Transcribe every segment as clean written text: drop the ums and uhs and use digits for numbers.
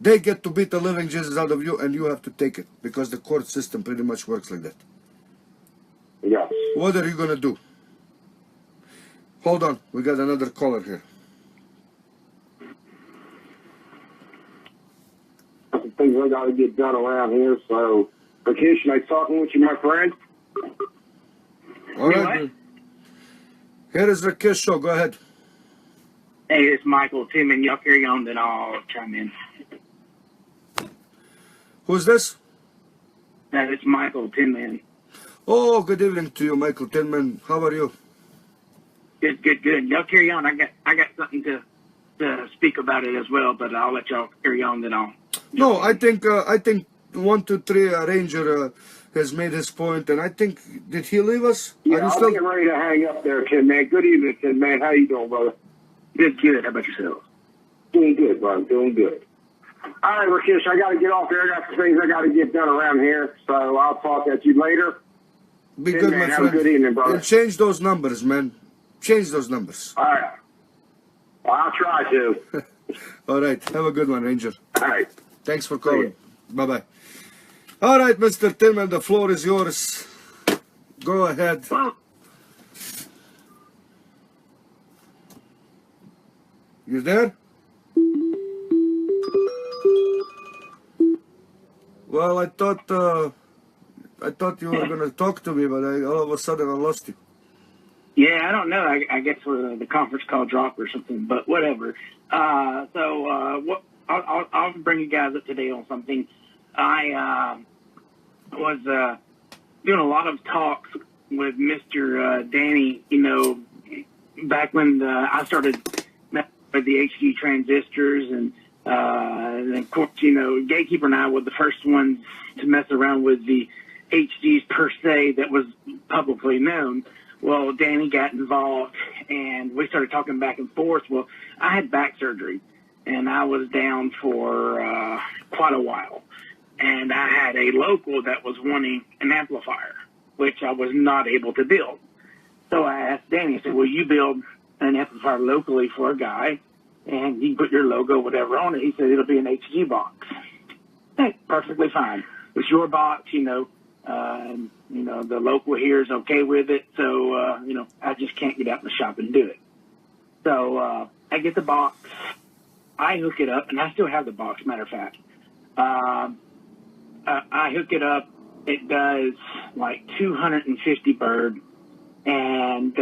They get to beat the living Jesus out of you, and you have to take it, because the court system pretty much works like that. Yes. What are you going to do? Hold on. We got another caller here. Things I got to get done around here. So, Rakish, nice talking with you, my friend. All right. Here is Rakish Show. Go ahead. Hey, it's Michael. Tim, and y'all carry on, then I'll chime in. Who's this? It's Michael Tinman. Oh, good evening to you, Michael Tinman. How are you? Good. Y'all carry on. I got something to speak about it as well, but I'll let y'all carry on, then I'll. No, I think 123 Ranger has made his point, and I think, did he leave us? Yeah, are you I'm still getting ready to hang up there, Tim, man. Good evening, Tim, man. How you doing, brother? Good. How about yourself? Doing good, brother. Doing good. All right, Rakish, I got to get off there. I got some things I got to get done around here, so I'll talk at you later. Be Tim, good, man, my have friend. a good evening, brother. And change those numbers, man. Change those numbers. All right. Well, I'll try to. All right. Have a good one, Ranger. All right. Thanks for calling. Bye-bye. All right, Mr. Tillman, the floor is yours. Go ahead. You there? Well, I thought you were going to talk to me, but all of a sudden I lost you. Yeah, I don't know. I guess the conference call dropped or something, but whatever. I'll bring you guys up today on something. I was doing a lot of talks with Mr. Danny, back when I started with the HD transistors, and of course, Gatekeeper and I were the first ones to mess around with the HDs per se that was publicly known. Well, Danny got involved, and we started talking back and forth. Well, I had back surgery, and I was down for quite a while. And I had a local that was wanting an amplifier, which I was not able to build. So I asked Danny, I said, will you build an amplifier locally for a guy, and you put your logo, whatever, on it? He said, it'll be an HG box. Hey, perfectly fine. It's your box, the local here is okay with it. So, I just can't get out in the shop and do it. So I get the box. I hook it up, and I still have the box, matter of fact. I hook it up. It does like 250 bird. And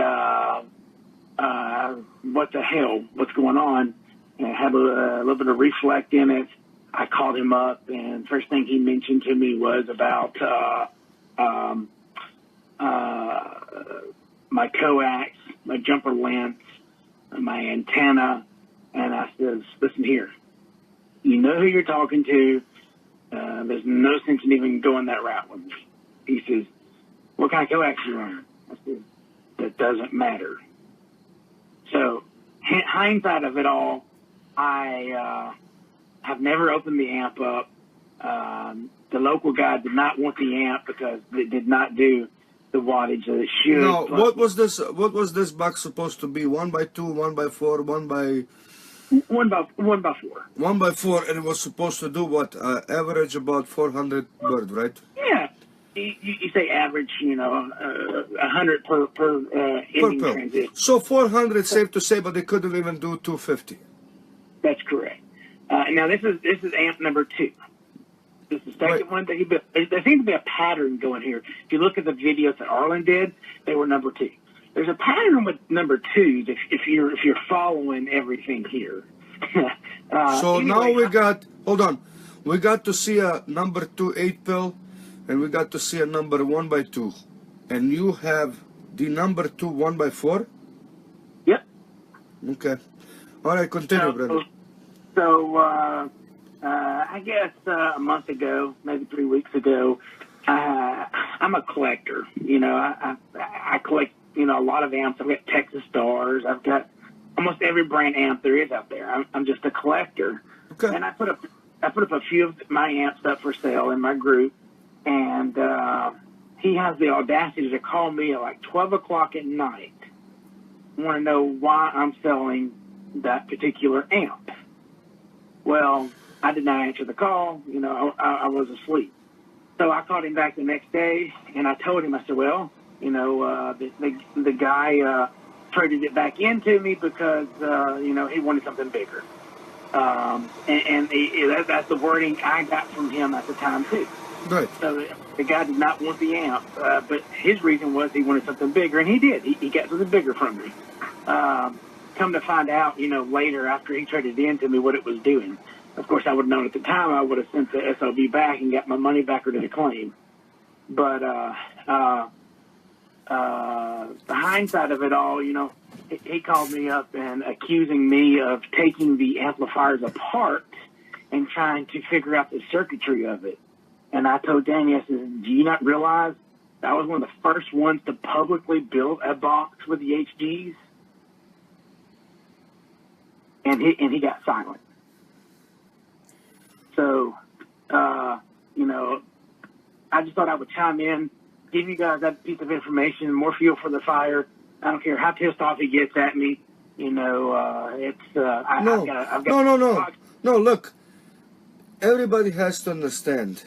what the hell? What's going on? And I have a little bit of reflect in it. I called him up, and first thing he mentioned to me was about my coax, my jumper length, my antenna. And I says, listen here, you know who you're talking to. There's no sense in even going that route with me. He says, what kind of coax you run? I said, that doesn't matter. So, hindsight of it all, I have never opened the amp up. The local guy did not want the amp because it did not do the wattage that it should. No, what was this? What was this box supposed to be? 1x2, 1x4, 1x 1x4. 1x4, and it was supposed to do what? Average about 400 bird, right? Yeah. You say average, 100 per ending transition. So 400, safe to say, but they couldn't even do 250. That's correct. Now this is amp number 2. This is the second one that he built. There seems to be a pattern going here. If you look at the videos that Arlen did, they were number 2. There's a pattern with number 2 if you're following everything here. So anyway, now we got, hold on, we got to see a number 2 8-pill, and we got to see a number 1x2, and you have the number 2 1x4. Yep. Okay. All right, continue, brother. So I guess a month ago, maybe 3 weeks ago, I'm a collector. I collect, a lot of amps. I've got Texas Stars. I've got almost every brand amp there is out there. I'm just a collector. Okay. And I put up a few of my amps up for sale in my group, and he has the audacity to call me at like 12 o'clock at night. Want to know why I'm selling that particular amp. Well, I did not answer the call. You know, I was asleep. So I called him back the next day, and I told him, I said, well, you know, the guy traded it back into me because, you know, he wanted something bigger. That's the wording I got from him at the time, too. Right. So the guy did not want the amp, but his reason was he wanted something bigger, and he did. He got something bigger from me. Come to find out, you know, later after he traded it into me what it was doing. Of course, I would have known at the time. I would have sent the SOB back and got my money back or to the claim. But the hindsight of it all, you know, he called me up and accusing me of taking the amplifiers apart and trying to figure out the circuitry of it. And I told Danny, I said, do you not realize I was one of the first ones to publicly build a box with the HGs? And he got silent. So, you know, I just thought I would chime in, give you guys that piece of information, more fuel for the fire. I don't care how pissed off he gets at me. You know, I've got No, look, everybody has to understand,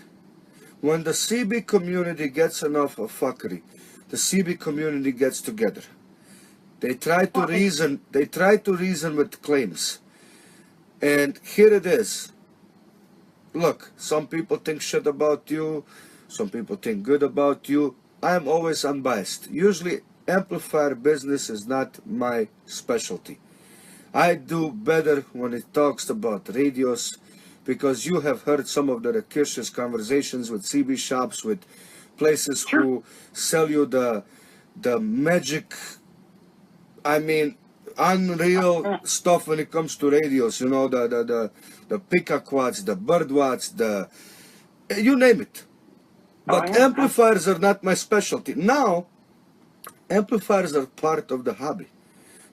when the CB community gets enough of fuckery, the CB community gets together. They try to reason with claims. And here it is. Look, some people think shit about you, some people think good about you. I am always unbiased. Usually amplifier business is not my specialty. I do better when it talks about radios, because you have heard some of the Rakish's conversations with CB shops, with places who sell you the magic, I mean, unreal stuff when it comes to radios, you know, the picaquads, the birdwatts, you name it. But amplifiers are not my specialty. Now, amplifiers are part of the hobby,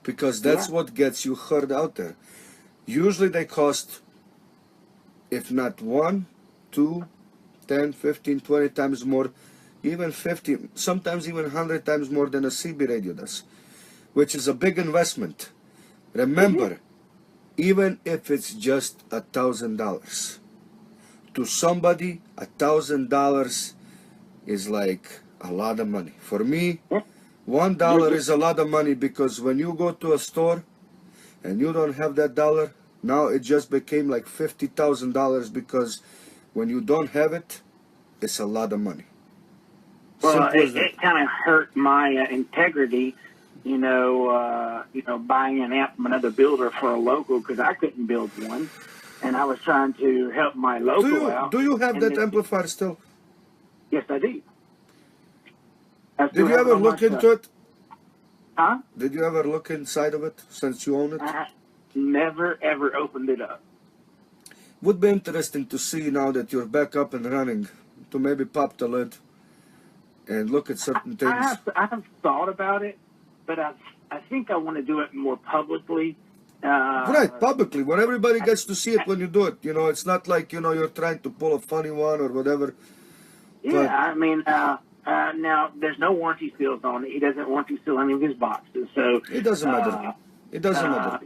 because that's what gets you heard out there. Usually they cost, if not 1, 2, 10, 15, 20 times more, even 50, sometimes even 100 times more than a CB radio does, which is a big investment. Remember, even if it's just $1,000, to somebody, $1,000 is like a lot of money. For me, $1 is a lot of money, because when you go to a store and you don't have that dollar, now it just became like $50,000, because when you don't have it, it's a lot of money. Well, it kind of hurt my integrity, you know, buying an amp from another builder for a local, because I couldn't build one, and I was trying to help my local out. Do you have that amplifier still? Yes, I do. Did you ever look into it? Huh? Did you ever look inside of it since you own it? I never, ever opened it up. Would be interesting to see, now that you're back up and running, to maybe pop the lid and look at certain things. I have thought about it, but I think I want to do it more publicly. Right, publicly, where everybody gets to see it when you do it. You know, it's not like, you know, you're trying to pull a funny one or whatever. Yeah, but, I mean, now there's no warranty seals on it. He doesn't warranty seal any of his boxes, so it doesn't matter. It doesn't matter.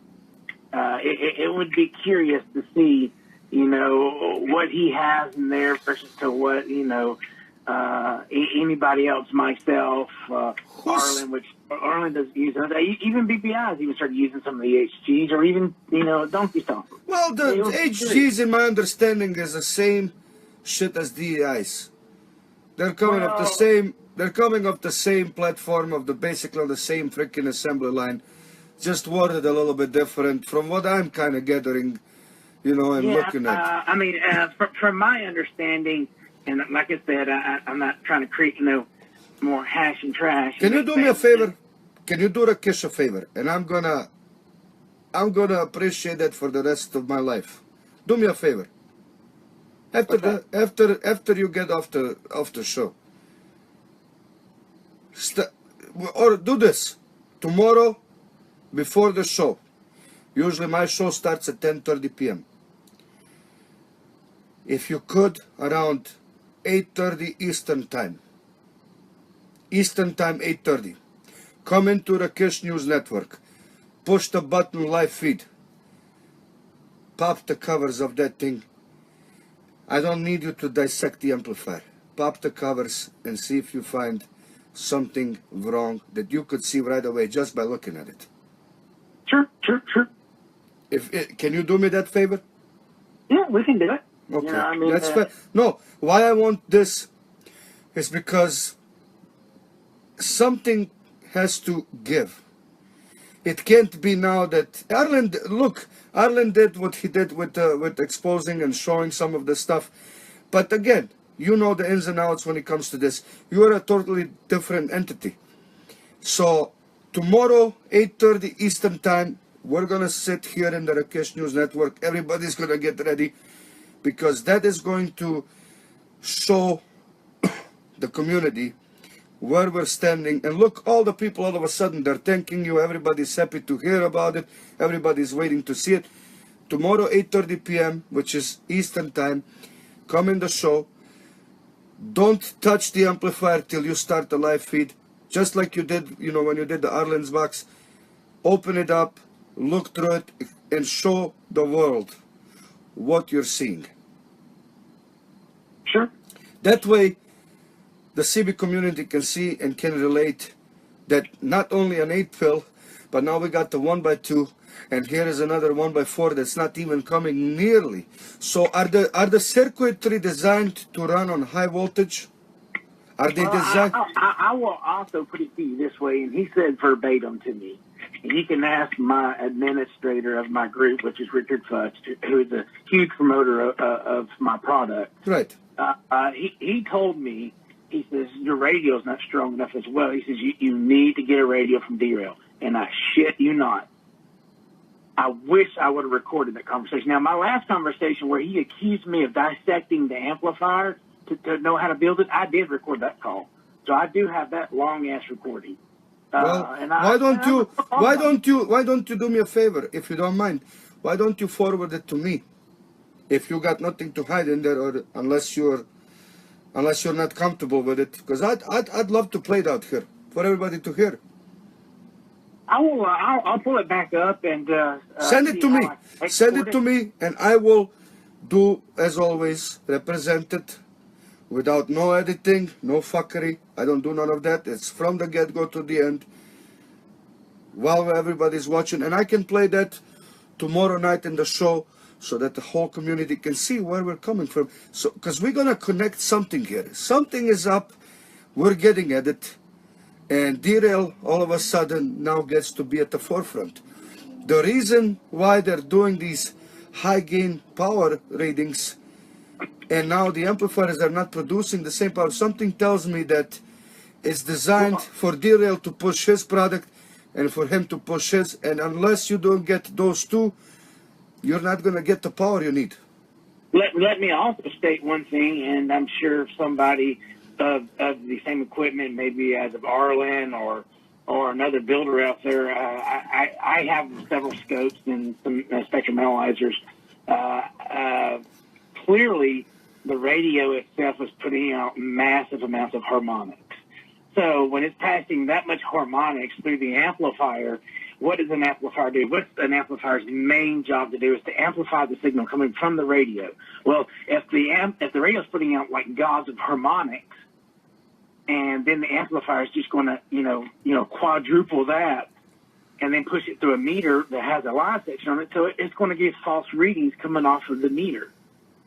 It would be curious to see, you know, what he has in there versus to what, you know, anybody else, myself, Arlen, which Arlen does use, even BPI's even started using some of the HGs, or even, you know, Donkey Stomp. Well, the HGs, in my understanding, is the same shit as DEIs. They're coming off the same. They're coming off the same platform of basically on the same freaking assembly line, just worded a little bit different from what I'm kind of gathering, you know, and looking at. I mean, from my understanding, and like I said, I'm not trying to create, you know, more hash and trash. Can you do me a favor? Can you do Rakish a favor? And I'm gonna appreciate that for the rest of my life. Do me a favor. After you get off the show, or do this tomorrow before the show. Usually my show starts at 10:30 p.m. If you could, around 8:30 Eastern time, 8:30, come into Rakish News Network, push the button live feed, pop the covers of that thing, I don't need you to dissect the amplifier. Pop the covers and see if you find something wrong that you could see right away just by looking at it. Sure. Can you do me that favor? Yeah, we can do it. Okay, You know, I mean, that's fair. No, why I want this is because something has to give. It can't be now that Arlen did what he did with exposing and showing some of the stuff, but again, you know the ins and outs when it comes to this. You are a totally different entity. So tomorrow, 8:30 Eastern Time, we're gonna sit here in the Rakish News Network. Everybody's gonna get ready, because that is going to show the community where we're standing. And look, all the people all of a sudden, they're thanking you. Everybody's happy to hear about it. Everybody's waiting to see it. Tomorrow, 8:30 p.m., which is Eastern Time, come in the show. Don't touch the amplifier till you start the live feed. Just like you did, when you did the Arlen's box. Open it up, look through it, and show the world what you're seeing. Sure. That way, the CB community can see and can relate that not only an 8 pill, but now we got the 1x2, and here is another 1x4 that's not even coming nearly. So are the circuitry designed to run on high voltage? Are they designed? I will also put it to you this way, and he said verbatim to me. And you can ask my administrator of my group, which is Richard Futch, who is a huge promoter of my product. Right. He told me, he says, your radio's not strong enough as well. He says, you need to get a radio from D-Rail. And I shit you not. I wish I would have recorded that conversation. Now, my last conversation where he accused me of dissecting the amplifier to know how to build it, I did record that call. So I do have that long-ass recording. Well, why don't you do me a favor, if you don't mind? Why don't you forward it to me? If you got nothing to hide in there, or unless you're not comfortable with it, because I'd love to play it out here for everybody to hear. I will. I'll pull it back up and send it to me. Send it to me, and I will do as always. Represent it without no editing, no fuckery. I don't do none of that. It's from the get-go to the end, while everybody's watching, and I can play that tomorrow night in the show, so that the whole community can see where we're coming from. So, because we're gonna connect something here. Something is up. We're getting at it. And D-Rail all of a sudden now gets to be at the forefront. The reason why they're doing these high gain power readings, and now the amplifiers are not producing the same power, something tells me that it's designed for D-Rail to push his product and for him to push his, and unless you don't get those two, you're not going to get the power you need. Let me also state one thing, and I'm sure somebody of the same equipment, maybe as of Arlen or another builder out there. I have several scopes and some spectrum analyzers. Clearly, the radio itself is putting out massive amounts of harmonics. So when it's passing that much harmonics through the amplifier, what does an amplifier do? What's an amplifier's main job to do is to amplify the signal coming from the radio. Well, if the radio's putting out like gobs of harmonics, and then the amplifier is just going to, quadruple that, and then push it through a meter that has a line section on it, so it's going to give false readings coming off of the meter.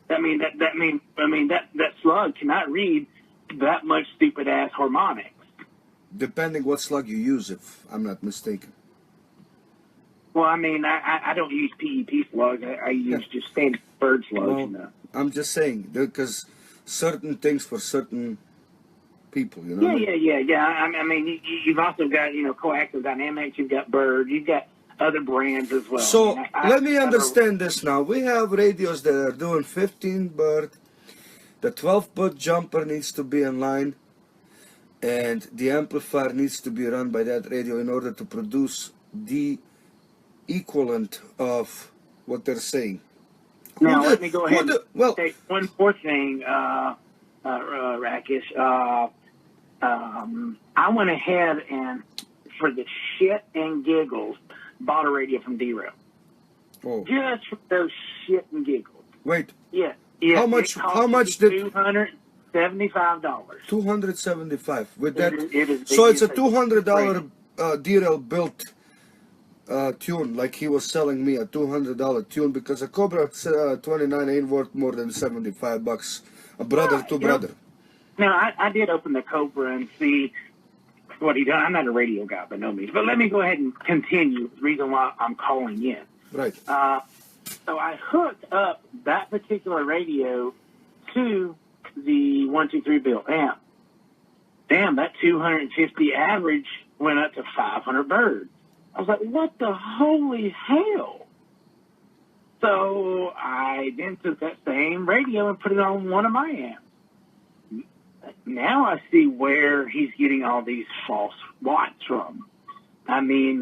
That slug cannot read that much stupid ass harmonics. Depending what slug you use, if I'm not mistaken. Well, I don't use PEP slugs. I use just standard bird slugs. Well, I'm just saying, because certain things for certain people, you know. Yeah. You've also got, Coaxial Dynamics, you've got Bird, you've got other brands as well. So let me understand this now. We have radios that are doing 15 Bird. The 12-put jumper needs to be in line, and the amplifier needs to be run by that radio in order to produce the equivalent of what they're saying. Now, let me go ahead and say one more thing, Rakish. I went ahead and, for the shit and giggles, bought a radio from D-Rail. Oh. Just for those shit and giggles. Wait. Yeah. Yes, How much? it cost How much me did? $275. $275 with that. It is. So it's a It's $200 DRL built tune, like he was selling me a $200 tune, because a Cobra 29 ain't worth more than $75. A brother to brother. Now, I did open the Cobra and see what he done. I'm not a radio guy by no means, but let me go ahead and continue. The reason why I'm calling in. Right. So I hooked up that particular radio to the 123 bill amp. Damn, that 250 average went up to 500 birds. I was like, what the holy hell? So I then took that same radio and put it on one of my amps. Now I see where he's getting all these false watts from. I mean,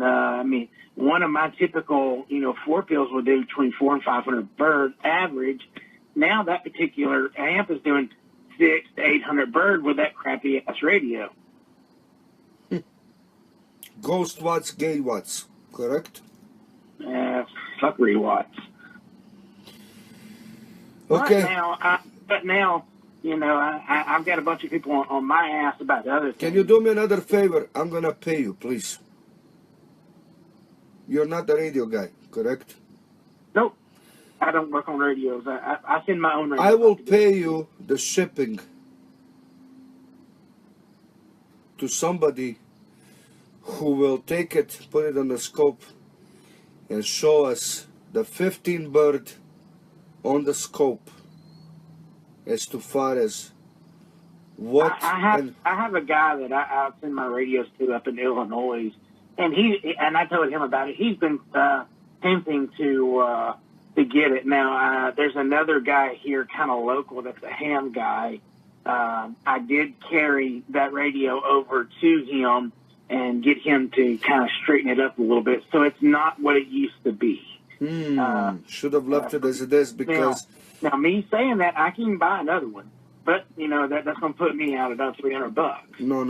one of my typical, 4 pills will do between 400 and 500 bird average. Now that particular amp is doing 600 to 800 bird with that crappy ass radio. Ghost watts, gay watts, correct? Fuckery watts. Okay. But now, I've got a bunch of people on my ass about the other things. Can you do me another favor? I'm gonna pay you, please. You're not a radio guy, correct? Nope. I don't work on radios. I send my own radio. I will pay you the shipping to somebody who will take it, put it on the scope, and show us the 15 bird on the scope as to far as what. I have a guy that I send my radios to up in Illinois, and I told him about it. He's been tempting to get it. Now there's another guy here, kind of local, that's a ham guy. I did carry that radio over to him and get him to kind of straighten it up a little bit, so it's not what it used to be. Should have left it as it is, because now me saying that, I can buy another one, but that's gonna put me out about $300. No.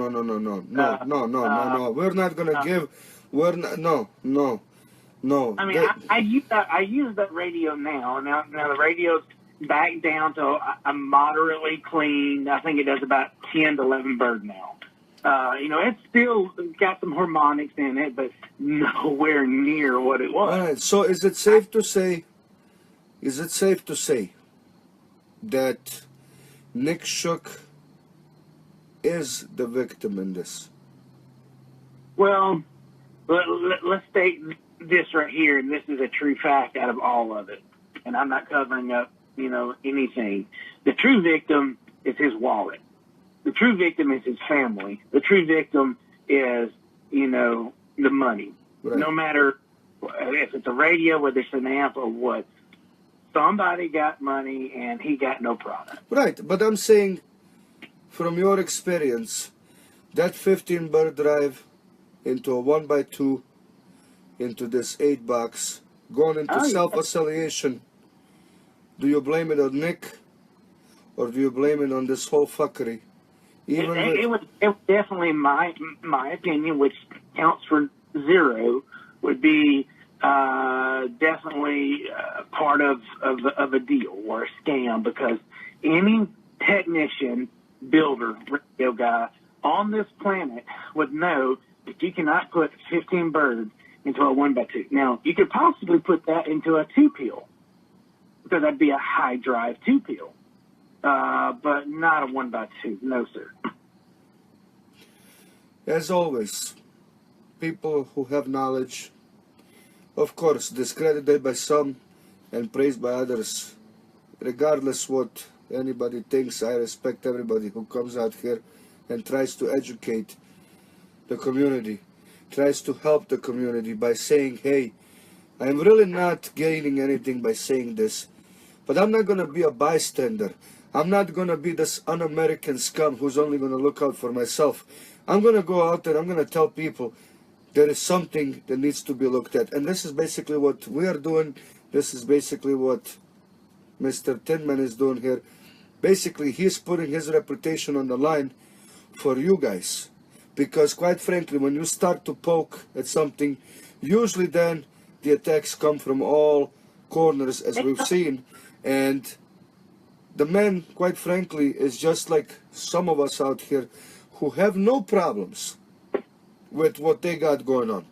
We're not gonna give. We're not. No. I mean, I use that radio now. Now the radio's back down to a moderately clean. I think it does about 10 to 11 bird now. It's still got some harmonics in it, but nowhere near what it was. All right. So is it safe to say that Nick Shook is the victim in this? Well, let's state this right here, and this is a true fact out of all of it. And I'm not covering up, anything. The true victim is his wallet. The true victim is his family. The true victim is, the money. Right. No matter if it's a radio, whether it's an amp or what. Somebody got money and he got no product. Right, but I'm saying, from your experience, that 15 bird drive into a 1x2, into this 8 box, going into self-affiliation, do you blame it on Nick, or do you blame it on this whole fuckery? It was definitely my opinion, which counts for 0, would be definitely part of a deal or a scam, because any technician, builder, radio guy on this planet would know that you cannot put 15 birds into a 1x2. Now, you could possibly put that into a 2-peel, because that'd be a high drive 2-peel, but not a 1x2. No, sir. As always, people who have knowledge, of course, discredited by some and praised by others. Regardless what anybody thinks, I respect everybody who comes out here and tries to educate the community, tries to help the community by saying, hey, I'm really not gaining anything by saying this, but I'm not going to be a bystander. I'm not going to be this un-American scum who's only going to look out for myself. I'm going to go out there, I'm going to tell people there is something that needs to be looked at. And this is basically what we are doing. This is basically what Mr. Tinman is doing here. Basically, he's putting his reputation on the line for you guys. Because quite frankly, when you start to poke at something, usually then the attacks come from all corners, as we've seen. And the man, quite frankly, is just like some of us out here who have no problems with what they got going on.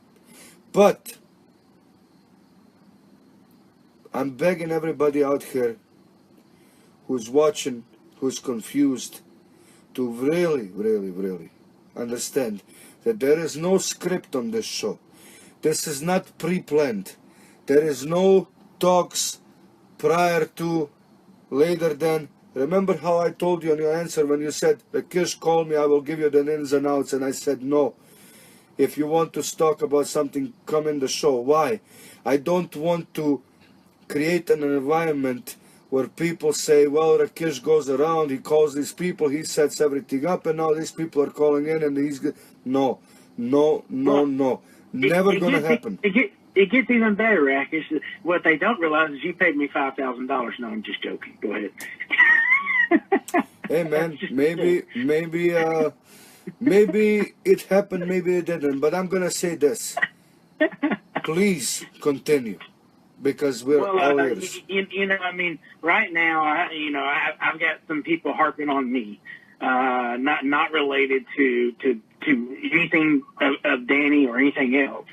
But I'm begging everybody out here who's watching, who's confused, to really, really, really understand that there is no script on this show. This is not pre-planned. There is no talks prior to, later than. Remember how I told you on your answer when you said, Rakish, call me, I will give you the ins and outs, and I said no. If you want to talk about something, come in the show. Why? I don't want to create an environment where people say, well, Rakish goes around, he calls these people, he sets everything up, and now these people are calling in, and he's good. No, no, no, no. Never gonna happen. It gets even better, Rakish. What they don't realize is you paid me $5,000. No, I'm just joking. Go ahead. Hey, man, maybe it happened, maybe it didn't, but I'm gonna say this. Please continue. Because we're all ears. I mean, right now, I've got some people harping on me, not related to anything of Danny or anything else,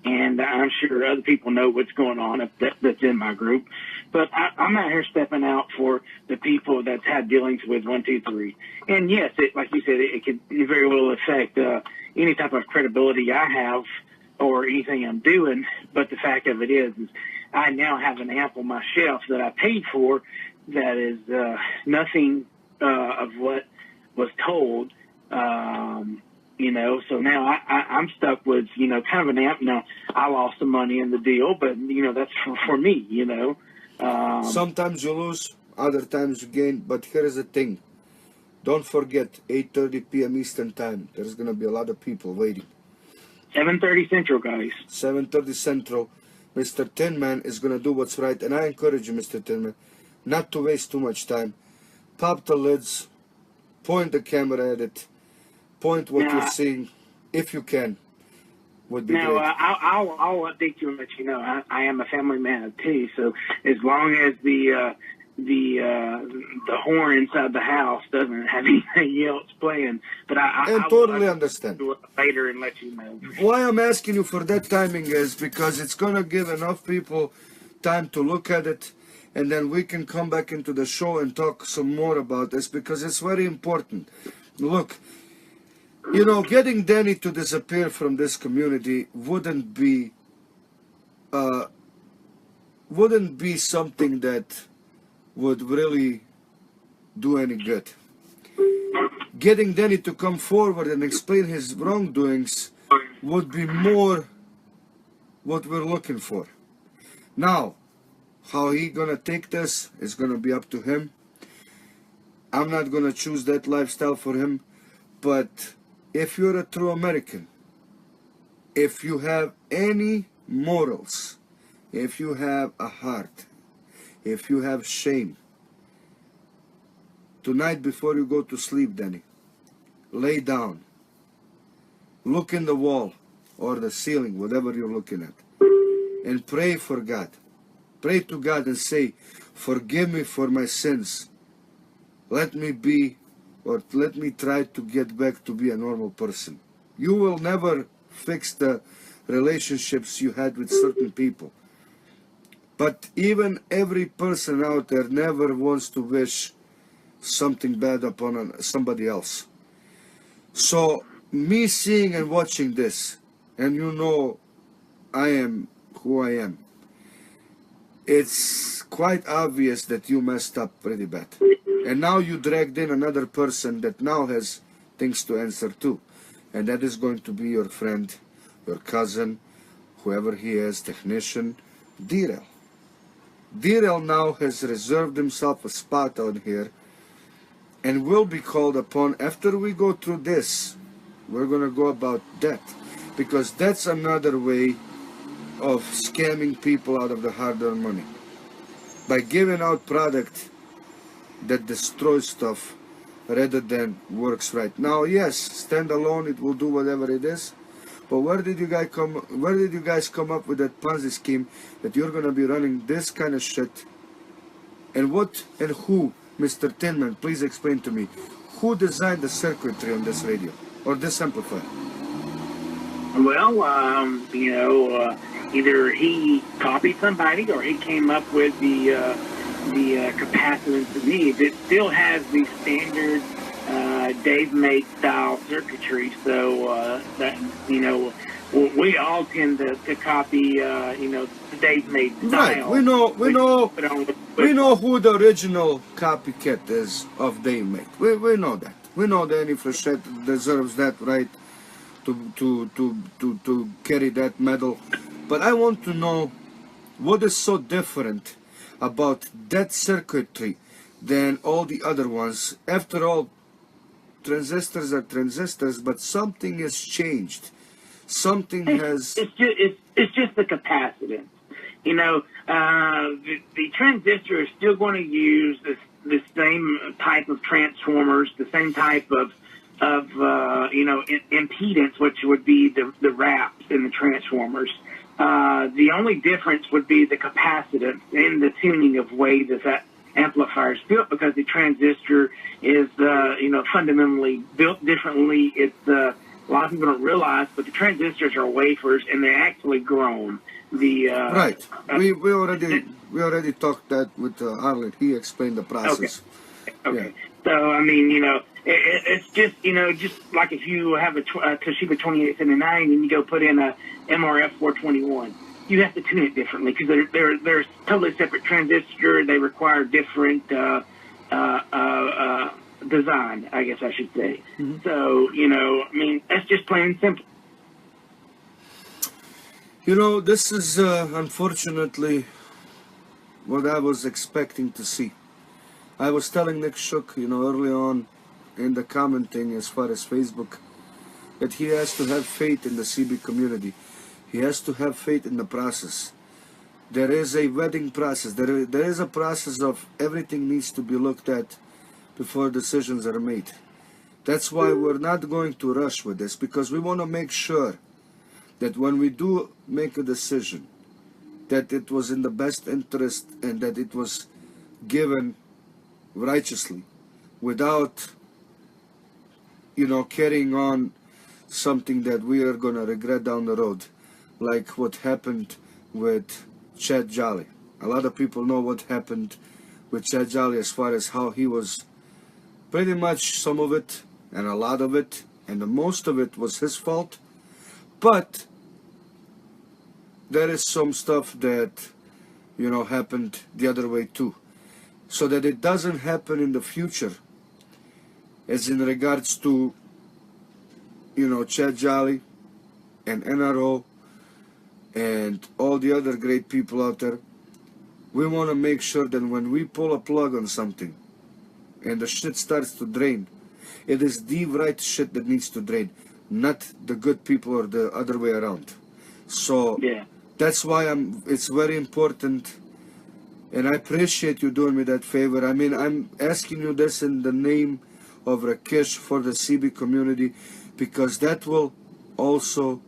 and I'm sure other people know what's going on that's in my group. But I'm out here stepping out for the people that's had dealings with 1, 2, 3, and yes, like you said, it could very well affect any type of credibility I have or anything I'm doing. But the fact of it is I now have an amp on my shelf that I paid for that is nothing of what was told, so now I'm stuck with, kind of an amp. Now, I lost some money in the deal, but, that's for me, Sometimes you lose, other times you gain, but here is the thing. Don't forget, 8:30 p.m. Eastern Time. There's going to be a lot of people waiting. 7:30 Central, guys. 7:30 Central. Mr. Tin Man is going to do what's right, and I encourage you, Mr. Tin Man, not to waste too much time. Pop the lids, point the camera at it, point what you're seeing, if you can, would be great. I'll update you and let you know. I am a family man too, so as long as the horn inside the house doesn't have anything else playing, but I totally understand. Do it later and let you know. Why I'm asking you for that timing is because it's gonna give enough people time to look at it, and then we can come back into the show and talk some more about this, because it's very important. Look, getting Danny to disappear from this community wouldn't be something that would really do any good. Getting Danny to come forward and explain his wrongdoings would be more what we're looking for. Now, how he gonna take this is gonna be up to him. I'm not gonna choose that lifestyle for him, but if you're a true American, if you have any morals, if you have a heart, if you have shame, tonight before you go to sleep, Danny, lay down, look in the wall or the ceiling, whatever you're looking at, and pray for God. Pray to God and say, forgive me for my sins. Let me try to get back to be a normal person. You will never fix the relationships you had with certain people. But even every person out there never wants to wish something bad upon somebody else. So me seeing and watching this, and I am who I am, it's quite obvious that you messed up pretty bad. And now you dragged in another person that now has things to answer to. And that is going to be your friend, your cousin, whoever he is, technician, Direl. Direl now has reserved himself a spot on here and will be called upon after we go through this. We're going to go about that, because that's another way of scamming people out of the hard-earned money. By giving out product that destroys stuff rather than works right. Now, yes, stand alone, it will do whatever it is. But where did you guys come up with that Ponzi scheme that you're gonna be running this kind of shit? And what and who Mr. Tinman, please explain to me, who designed the circuitry on this radio or this amplifier? Well, either he copied somebody or he came up with the capacitance it needs. It still has the standard Dave made style circuitry, so that we all tend to copy the Dave made style. Right. We know who the original copycat is of Dave made. We know that. We know Danny Frechette deserves that right to carry that medal. But I want to know what is so different about that circuitry than all the other ones. After all, transistors are transistors, but something has changed. Something has. It's just the capacitance. The transistor is still going to use the same type of transformers, the same type of impedance, which would be the wraps in the transformers. The only difference would be the capacitance and the tuning of way that amplifier is built, because the transistor is fundamentally built differently. It's a lot of people don't realize, but the transistors are wafers and they're actually grown. Right. We already talked that with Arlen. He explained the process. Okay. Yeah. So it's just just like if you have a Toshiba 2879 and you go put in a MRF 421, you have to tune it differently because they're totally separate transistor. They require different design, I guess I should say. Mm-hmm. So that's just plain and simple. This is unfortunately what I was expecting to see. I was telling Nick Shook, early on in the commenting as far as Facebook, that he has to have faith in the CB community. He has to have faith in the process. There is a vetting process. There is a process of everything needs to be looked at before decisions are made. That's why we're not going to rush with this, because we want to make sure that when we do make a decision, that it was in the best interest and that it was given righteously, without carrying on something that we are going to regret down the road, like what happened with Chad Jolly. A lot of people know what happened with Chad Jolly as far as how he was pretty much some of it and a lot of it and the most of it was his fault. But there is some stuff that happened the other way too, so that it doesn't happen in the future, as in regards to Chad Jolly and NRO and all the other great people out there. We want to make sure that when we pull a plug on something and the shit starts to drain, it is the right shit that needs to drain, not the good people or the other way around. So that's why it's very important, and I appreciate you doing me that favor. I mean, I'm asking you this in the name of Rakish for the CB community, because that will also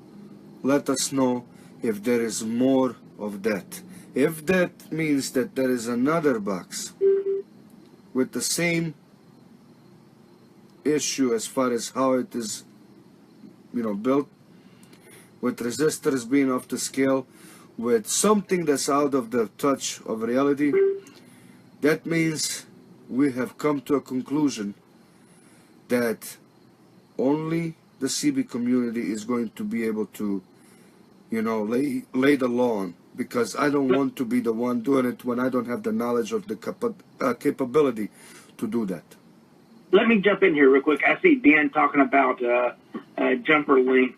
let us know if there is more of that. If that means that there is another box with the same issue as far as how it is built, with resistors being off the scale, with something that's out of the touch of reality, that means we have come to a conclusion that only the CB community is going to be able to lay the law on, because I don't want to be the one doing it when I don't have the knowledge of the capability to do that. Let me jump in here real quick. I see Dan talking about jumper lengths.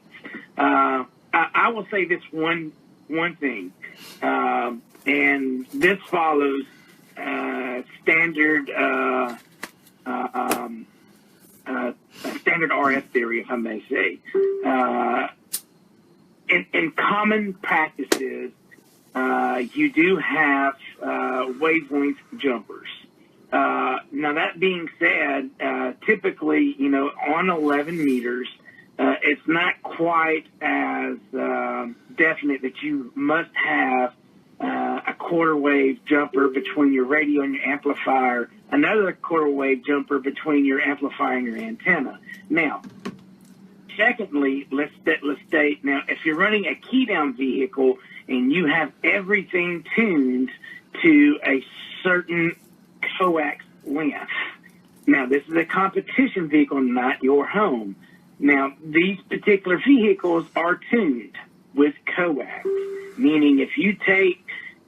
I will say this one thing, and this follows standard RF theory, if I may say. In common practices, you do have wavelength jumpers. Now, that being said, typically, on 11 meters, it's not quite as definite that you must have a quarter wave jumper between your radio and your amplifier, another quarter wave jumper between your amplifier and your antenna. Now, secondly, let's state, now, if you're running a key-down vehicle and you have everything tuned to a certain coax length, now, this is a competition vehicle, not your home. Now, these particular vehicles are tuned with coax, meaning if you take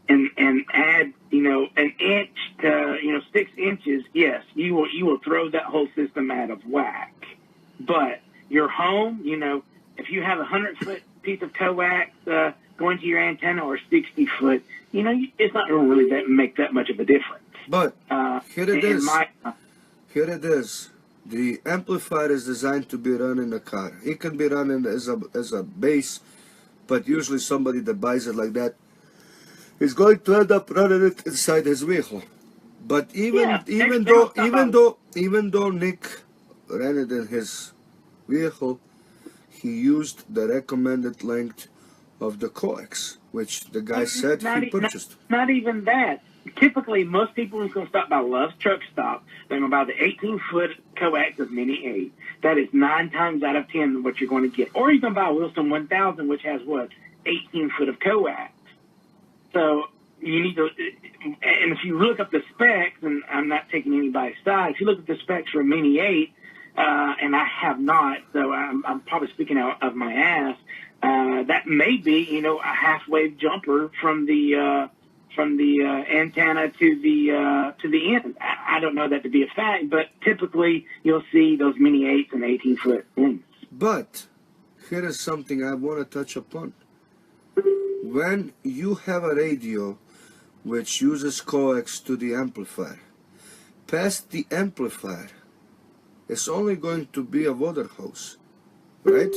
and add, an inch to, 6 inches, yes, you will throw that whole system out of whack. But your home, if you have a 100-foot piece of coax going to your antenna or 60-foot, it's not going to really make that much of a difference. But here it is. Here it is. The amplifier is designed to be run in a car. It can be run as a base, but usually somebody that buys it like that is going to end up running it inside his vehicle. But even though Nick ran it in his vehicle, he used the recommended length of the coax, which the guy said he purchased. Not even that. Typically, most people who's going to stop by Love's Truck Stop, they're going to buy the 18-foot coax of Mini 8. That is 9 times out of 10 what you're going to get. Or you're going to buy a Wilson 1000, which has, 18-foot of coax. So you need to, and if you look up the specs, and I'm not taking anybody's side, if you look at the specs for a Mini 8, and I have not, so I'm probably speaking out of my ass, that may be, a half-wave jumper from the antenna to the end. I don't know that to be a fact, but typically you'll see those Mini 8s and 18-foot lengths. But here is something I want to touch upon. When you have a radio which uses coax to the amplifier, past the amplifier, it's only going to be a water hose, right?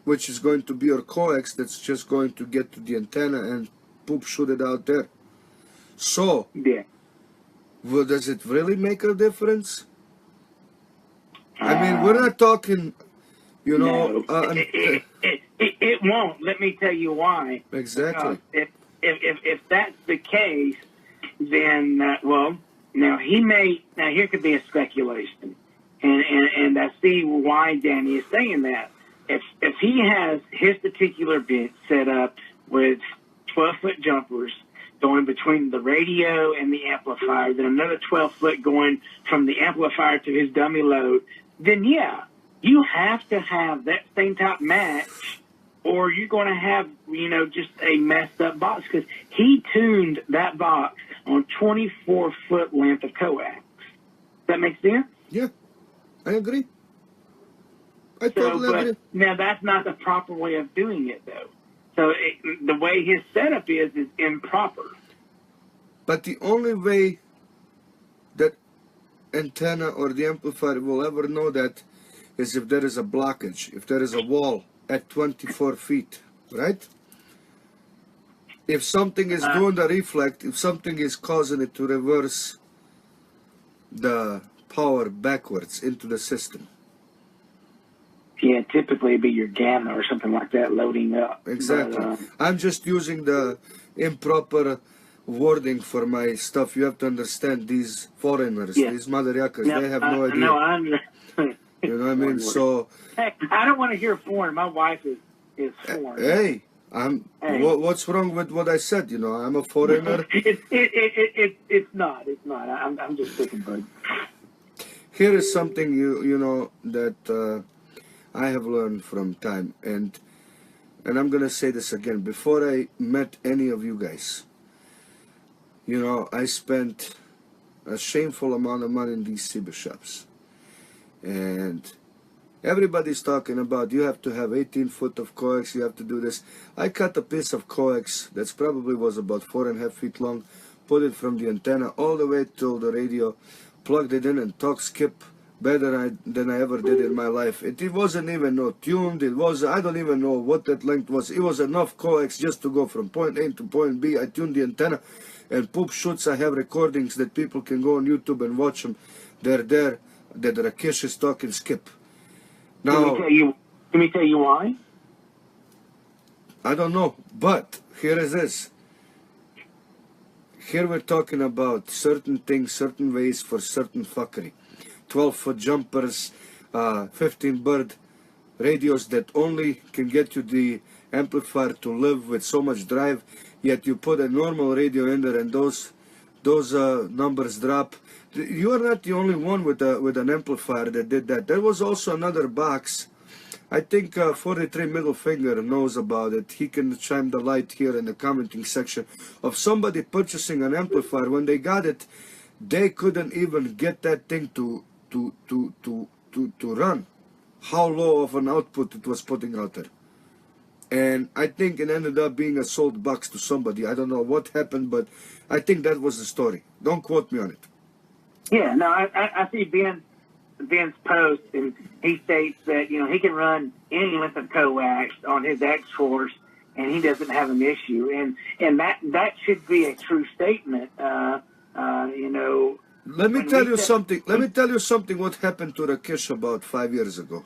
Which is going to be your coax that's just going to get to the antenna and shoot it out there. So, yeah. Well, does it really make a difference? I mean, we're not talking, No, it won't. Let me tell you why. Exactly. If that's the case, then now here could be a speculation, and I see why Danny is saying that. If he has his particular bench set up with 12-foot jumpers going between the radio and the amplifier, then another 12-foot going from the amplifier to his dummy load, then yeah, you have to have that same type match, or you're going to have, just a messed up box, because he tuned that box on 24-foot length of coax. Does that make sense? Yeah, I agree. I totally agree. Now, that's not the proper way of doing it, though. So the way his setup is improper. But the only way that antenna or the amplifier will ever know that is if there is a blockage, if there is a wall at 24 feet, right? If something is doing the reflect, if something is causing it to reverse the power backwards into the system. Yeah, typically it'd be your gamma or something like that loading up. Exactly. But, I'm just using the improper wording for my stuff. You have to understand these foreigners, these mother yuckers, they have no idea. No, I understand. You know what I mean? So, hey, I don't want to hear foreign. My wife is foreign. Hey, what's wrong with what I said? I'm a foreigner. It's not. It's not. I'm just thinking, bud. Here is something that I have learned from time, and I'm gonna say this again. Before I met any of you guys, I spent a shameful amount of money in these CB shops, and everybody's talking about you have to have 18-foot of coax, you have to do this. I cut a piece of coax that's probably was about 4.5 feet long, put it from the antenna all the way till the radio, plugged it in, and talk skip better than I ever did in my life. It wasn't even tuned. I don't even know what that length was. It was enough coax just to go from point A to point B. I tuned the antenna, and poop shoots. I have recordings that people can go on YouTube and watch them. They're there. That Rakish is talking skip. Now, Can we tell you why? I don't know, but here is this. Here we're talking about certain things, certain ways for certain fuckery. 12-foot jumpers, 15-bird radios that only can get you the amplifier to live with so much drive, yet you put a normal radio in there and those numbers drop. You are not the only one with an amplifier that did that. There was also another box. I think 43 Middle Finger knows about it. He can shine the light here in the commenting section of somebody purchasing an amplifier. When they got it, they couldn't even get that thing to run. How low of an output it was putting out there. And I think it ended up being a sold box to somebody. I don't know what happened, but I think that was the story. Don't quote me on it. Yeah, no, I see Ben's post, and he states that, you know, he can run any length of coax on his X-Force, and he doesn't have an issue. And that should be a true statement, you know. Let me tell you something. Let me tell you something what happened to Rakish about 5 years ago.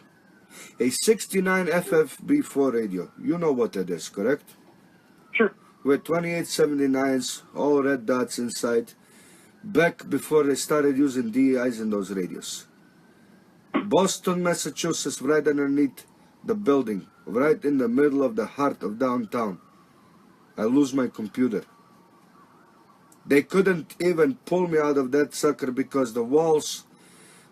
A 69 FFB4 radio. You know what that is, correct? Sure. With 2879s, all red dots inside. Back before they started using DEIs in those radios. Boston, Massachusetts, right underneath the building, right in the middle of the heart of downtown. I lose my computer. They couldn't even pull me out of that sucker because the walls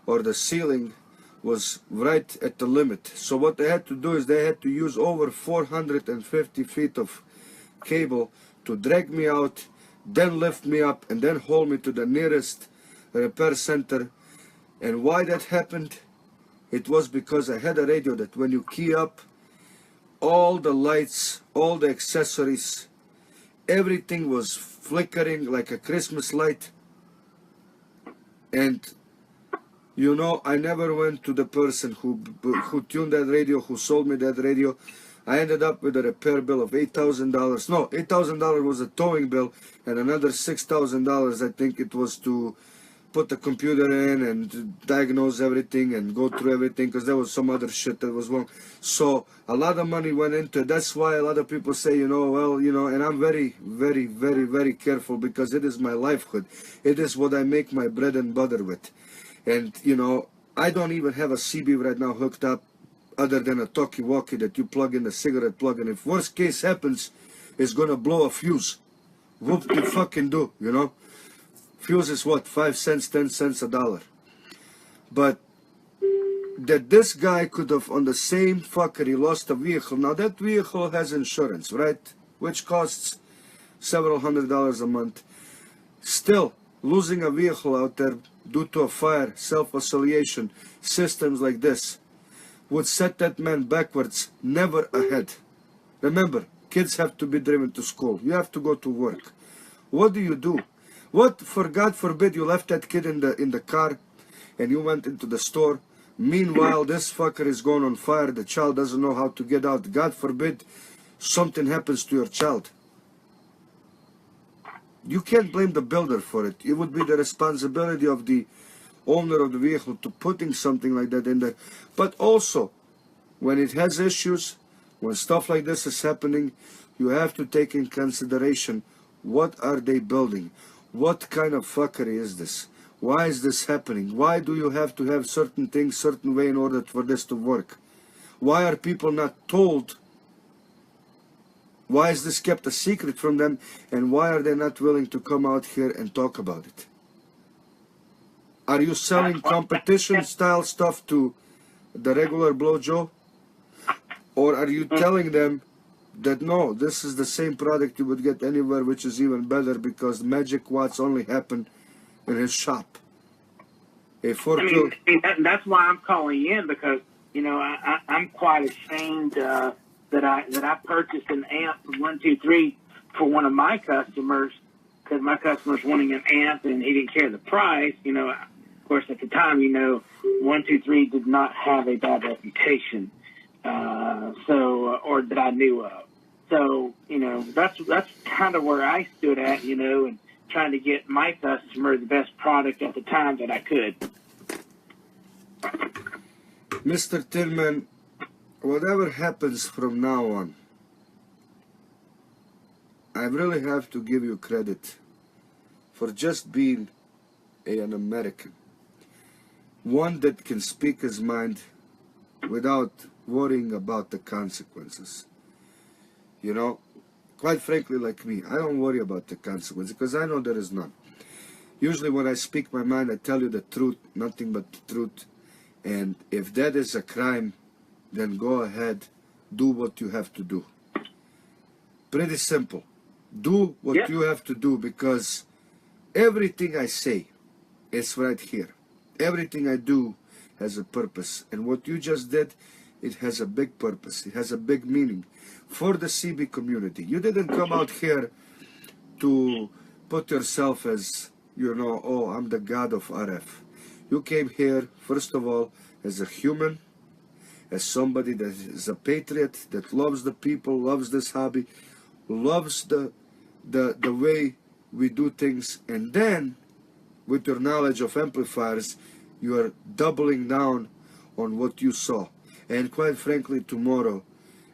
or the ceiling was right at the limit. So what they had to do is they had to use over 450 feet of cable to drag me out, then lift me up, and then haul me to the nearest repair center. And why that happened? It was because I had a radio that when you key up, all the lights, all the accessories, everything was flickering like a Christmas light. And you know, I never went to the person who tuned that radio, who sold me that radio. I ended up with a repair bill of $8,000. No, $8,000 was a towing bill, and another $6,000, I think it was to put the computer in and diagnose everything and go through everything, because there was some other shit that was wrong. So a lot of money went into it. That's why a lot of people say, you know, well, you know, and I'm very, very, very, very careful, because it is my livelihood. It is what I make my bread and butter with. And, you know, I don't even have a CB right now hooked up other than a talkie-walkie that you plug in the cigarette plug. And if worst case happens, it's going to blow a fuse. Whoop you fucking do, you know. Fuse is what, 5 cents, 10 cents, $1. But that this guy could have, on the same fuckery, lost a vehicle. Now that vehicle has insurance, right? Which costs several $100s a month. Still, losing a vehicle out there due to a fire, self-association, systems like this would set that man backwards, never ahead. Remember, kids have to be driven to school. You have to go to work. What do? What, for God forbid, you left that kid in the car and you went into the store. Meanwhile, this fucker is going on fire. The child doesn't know how to get out. God forbid something happens to your child. You can't blame the builder for it. It would be the responsibility of the owner of the vehicle to putting something like that in there. But also, when it has issues, when stuff like this is happening, you have to take in consideration, what are they building? What kind of fuckery is this? Why is this happening? Why do you have to have certain things certain way in order for this to work? Why are people not told? Why is this kept a secret from them? And why are they not willing to come out here and talk about it? Are you selling competition style stuff to the regular Blow Joe? Or are you telling them that no, this is the same product you would get anywhere, which is even better, because magic watts only happen in his shop? That's why I'm calling in, because, you know, I'm quite ashamed that I purchased an amp from 123 for one of my customers, because my customer's wanting an amp and he didn't care the price. You know, of course, at the time, you know, 123 did not have a bad reputation, or that I knew of. So, you know, that's kind of where I stood at, you know, and trying to get my customer the best product at the time that I could. Mr. Tillman, whatever happens from now on, I really have to give you credit. for just being an American. One that can speak his mind without worrying about the consequences. You know, quite frankly, like me, I don't worry about the consequences because I know there is none. Usually when I speak my mind, I tell you the truth, nothing but the truth. And if that is a crime, then go ahead, do what you have to do. Pretty simple. Do what you have to do, because everything I say is right here. Everything I do has a purpose. And what you just did, it has a big purpose. It has a big meaning for the CB community. You didn't come out here to put yourself as, you know, oh, I'm the god of RF. You came here, first of all, as a human, as somebody that is a patriot, that loves the people, loves this hobby, loves the way we do things. And then, with your knowledge of amplifiers, you are doubling down on what you saw. And quite frankly, tomorrow,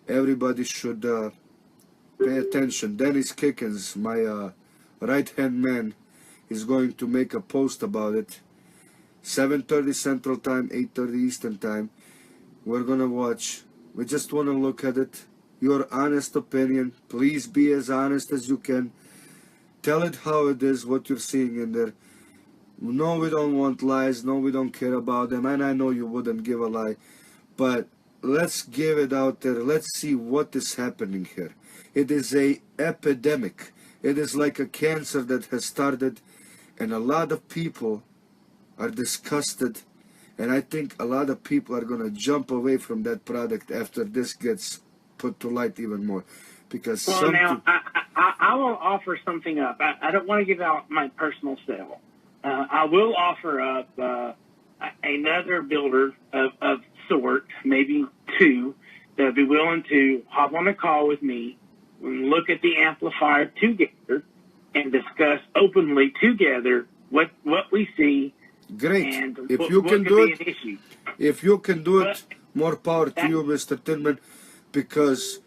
everybody should pay attention. Dennis Kickens, my right-hand man, is going to make a post about it. 7:30 Central Time, 8:30 Eastern Time. We're gonna watch. We just want to look at it. Your honest opinion. Please be as honest as you can. Tell it how it is, what you're seeing in there. No, we don't want lies. No, we don't care about them. And I know you wouldn't give a lie. But let's give it out there. Let's see what is happening here. It is an epidemic. It is like a cancer that has started. And a lot of people are disgusted. And I think a lot of people are going to jump away from that product after this gets put to light even more. Because well, now, I will offer something up. I don't want to give out my personal sale. I will offer up another builder of sort, maybe two, that would be willing to hop on a call with me and look at the amplifier together and discuss openly together what we see. Great. And if you can do it, issue. if you can do it, more power to you, Mr. Tillman, because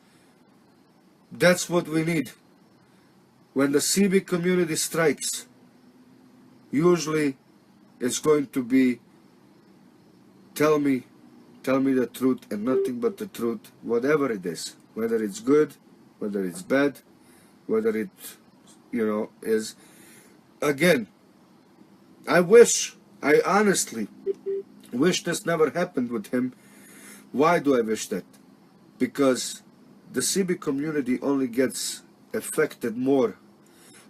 that's what we need. When the CB community strikes, usually it's going to be tell me the truth and nothing but the truth, whatever it is, whether it's good, whether it's bad, whether it, you know, is. Again, I honestly wish this never happened with him. Why do I wish that? Because the CB community only gets affected more.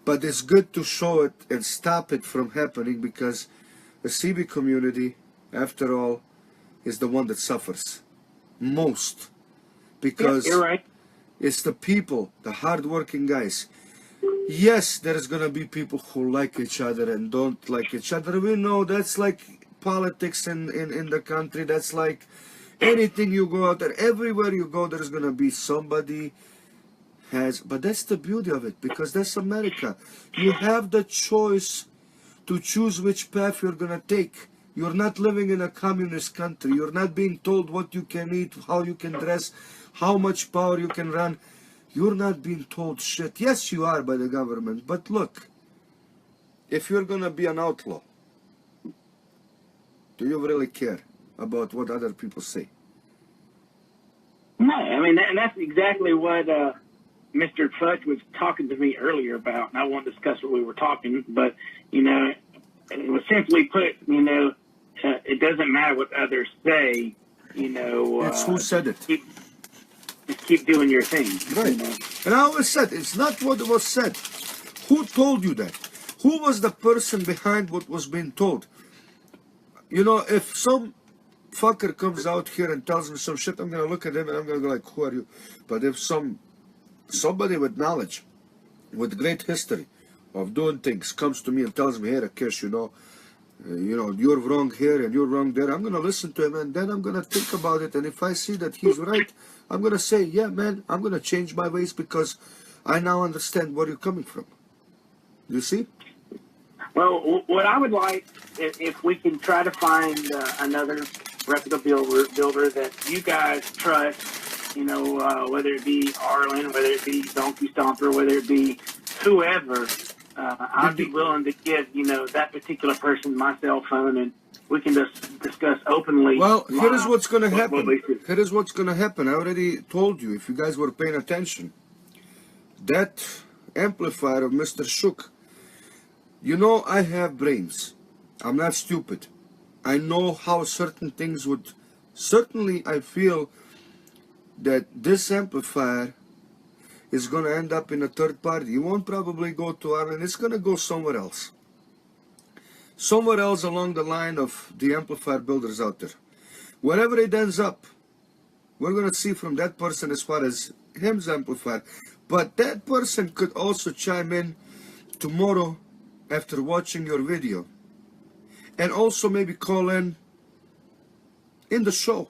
But it's good to show it and stop it from happening, because the CB community, after all, is the one that suffers most. Because you're right. It's the people, the hard-working guys. Yes, there's going to be people who like each other and don't like each other. We know that's like politics in the country. That's like anything you go out there. Everywhere you go, there's going to be somebody has. But that's the beauty of it, because that's America. You have the choice to choose which path you're going to take. You're not living in a communist country. You're not being told what you can eat, how you can dress, how much power you can run. You're not being told shit. Yes, you are by the government. But look, if you're going to be an outlaw, do you really care about what other people say? No, I mean, and that's exactly what Mr. Fudge was talking to me earlier about, and I won't discuss what we were talking, but, you know, it was simply put, you know, it doesn't matter what others say, you know. It's who said it. Just keep doing your thing. Right. You know? And I always said, it's not what was said. Who told you that? Who was the person behind what was being told? You know, if some fucker comes out here and tells me some shit, I'm going to look at him and I'm going to go like, who are you? But if somebody with knowledge, with great history of doing things, comes to me and tells me, hey, Rakish, you know, you're wrong here and you're wrong there, I'm going to listen to him, and then I'm going to think about it. And if I see that he's right, I'm going to say, yeah, man, I'm going to change my ways because I now understand where you're coming from. You see? Well, what I would like, if we can try to find another reputable builder that you guys trust, you know, whether it be Arlen, whether it be Donkey Stomper, whether it be whoever, I'd be willing to give, that particular person my cell phone, and we can just discuss openly. Well, here is what's going to what happen. we see. Here is what's going to happen. I already told you, if you guys were paying attention. That amplifier of Mr. Shook, I have brains. I'm not stupid. I know how certain things would. Certainly, I feel that this amplifier is going to end up in a third party. It won't probably go to Ireland. It's going to go somewhere else. Somewhere else along the line of the amplifier builders out there. Wherever it ends up, we're going to see from that person as far as him's amplifier. But that person could also chime in tomorrow after watching your video. And also maybe call in the show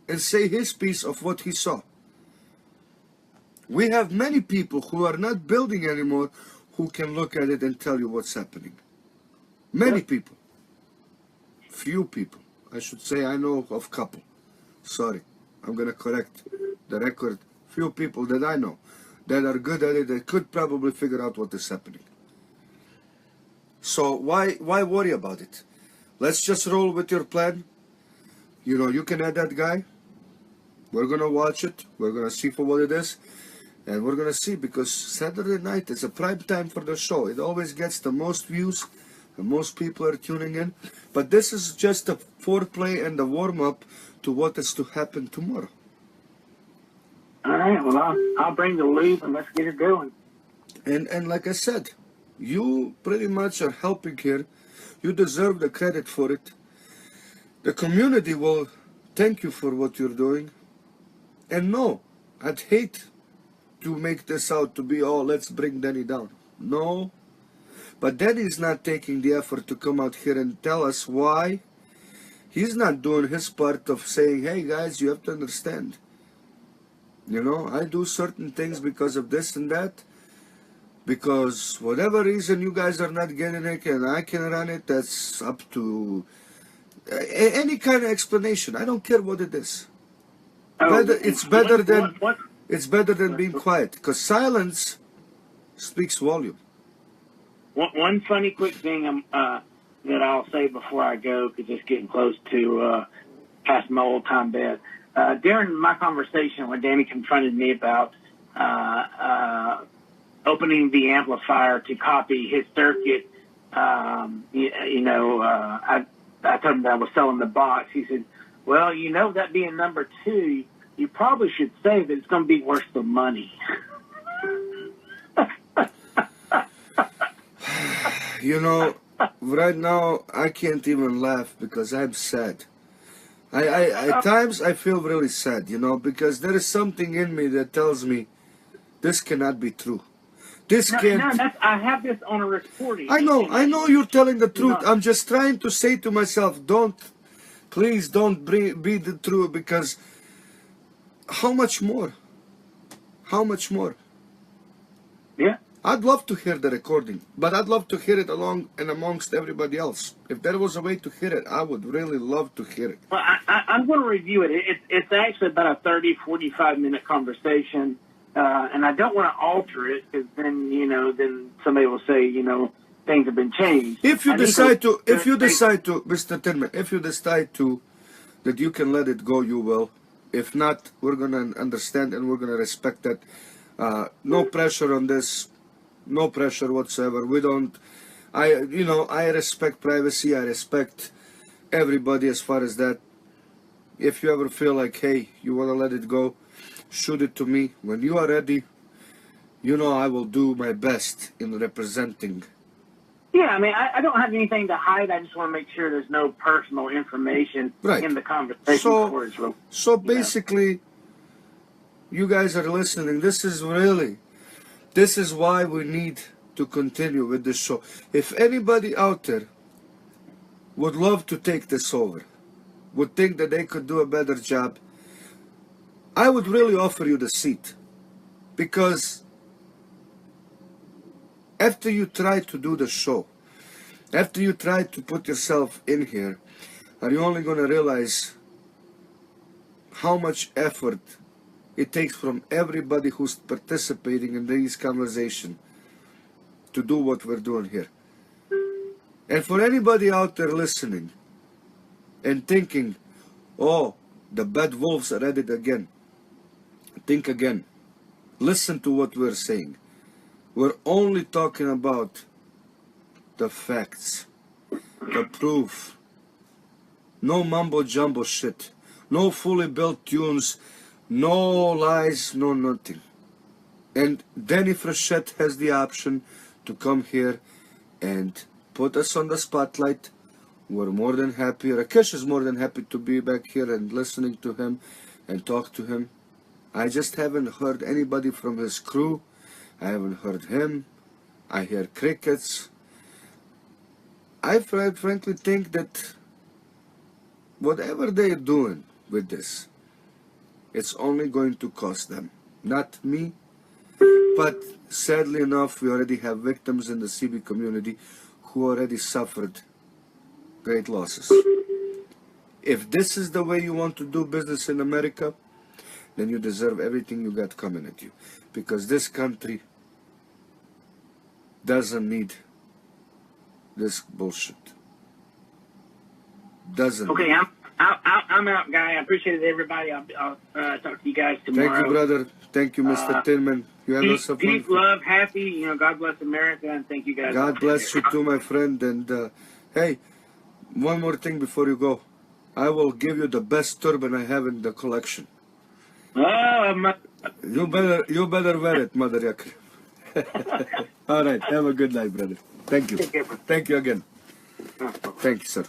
and say his piece of what he saw. We have many people who are not building anymore who can look at it and tell you what's happening. Many people. Few people. I should say I know of couple. Sorry. I'm going to correct the record. Few people that I know that are good at it, that could probably figure out what is happening. So why worry about it? Let's just roll with your plan. You can add that guy. We're going to watch it. We're going to see for what it is. And we're going to see, because Saturday night is a prime time for the show. It always gets the most views, and most people are tuning in. But this is just a foreplay and a warm-up to what is to happen tomorrow. All right, well, I'll bring the lube and let's get it going. And like I said, you pretty much are helping here. You deserve the credit for it. The community will thank you for what you're doing. And no, I'd hate to make this out to be, let's bring Danny down. No, but Danny's not taking the effort to come out here and tell us why. He's not doing his part of saying, hey guys, you have to understand. I do certain things because of this and that. Because whatever reason you guys are not getting it and I can run it, that's up to any kind of explanation. I don't care what it is. It's better than being quiet, because silence speaks volume. One funny quick thing that I'll say before I go, because it's getting close to past my old time bed. During my conversation when Danny confronted me about opening the amplifier to copy his circuit, I told him that I was selling the box. He said, well, that being number 2, you probably should say that it's going to be worth the money. Right now I can't even laugh because I'm sad. At times I feel really sad, because there is something in me that tells me this cannot be true. I have this on a recording. I know you're telling the truth. I'm just trying to say to myself, please don't be the truth, because how much more? How much more? Yeah. I'd love to hear the recording, but I'd love to hear it along and amongst everybody else. If there was a way to hear it, I would really love to hear it. Well, I'm going to review it. It's actually about a 30, 45-minute conversation, and I don't want to alter it, because then somebody will say, things have been changed. If you decide to, Mr. Tinman, if you decide to, that you can let it go, you will. If not, we're going to understand and we're going to respect that. No pressure on this. No pressure whatsoever. I respect privacy. I respect everybody as far as that. If you ever feel like, hey, you want to let it go, shoot it to me. When you are ready, I will do my best in representing. Yeah, I don't have anything to hide. I just want to make sure there's no personal information in the conversation. So basically, you guys are listening. This is why we need to continue with this show. If anybody out there would love to take this over, would think that they could do a better job, I would really offer you the seat. Because after you try to do the show, after you try to put yourself in here, are you only going to realize how much effort it takes from everybody who's participating in these conversations to do what we're doing here. And for anybody out there listening and thinking, oh, the bad wolves are at it again, think again. Listen to what we're saying. We're only talking about the facts, the proof. No mumbo jumbo shit. No fully built tunes. No lies, no nothing. And Danny Frechette has the option to come here and put us on the spotlight. We're more than happy. Rakish is more than happy to be back here and listening to him and talk to him. I just haven't heard anybody from his crew. I haven't heard him. I hear crickets. I frankly think that whatever they're doing with this, it's only going to cost them. Not me, but sadly enough, we already have victims in the CB community who already suffered great losses. If this is the way you want to do business in America, then you deserve everything you got coming at you. Because this country doesn't need this bullshit. Doesn't. Okay, I'm out, guy. I appreciate it, everybody. I'll talk to you guys tomorrow. Thank you, brother. Thank you, Mr. Tillman. You have yourself fun. Peace, love, happy. You know, God bless America, and thank you guys. God bless you too, my friend. And hey, one more thing before you go. I will give you the best turban I have in the collection. You better wear it, Mother Yakri. All right. Have a good night, brother. Thank you. Thank you again. Thank you, sir.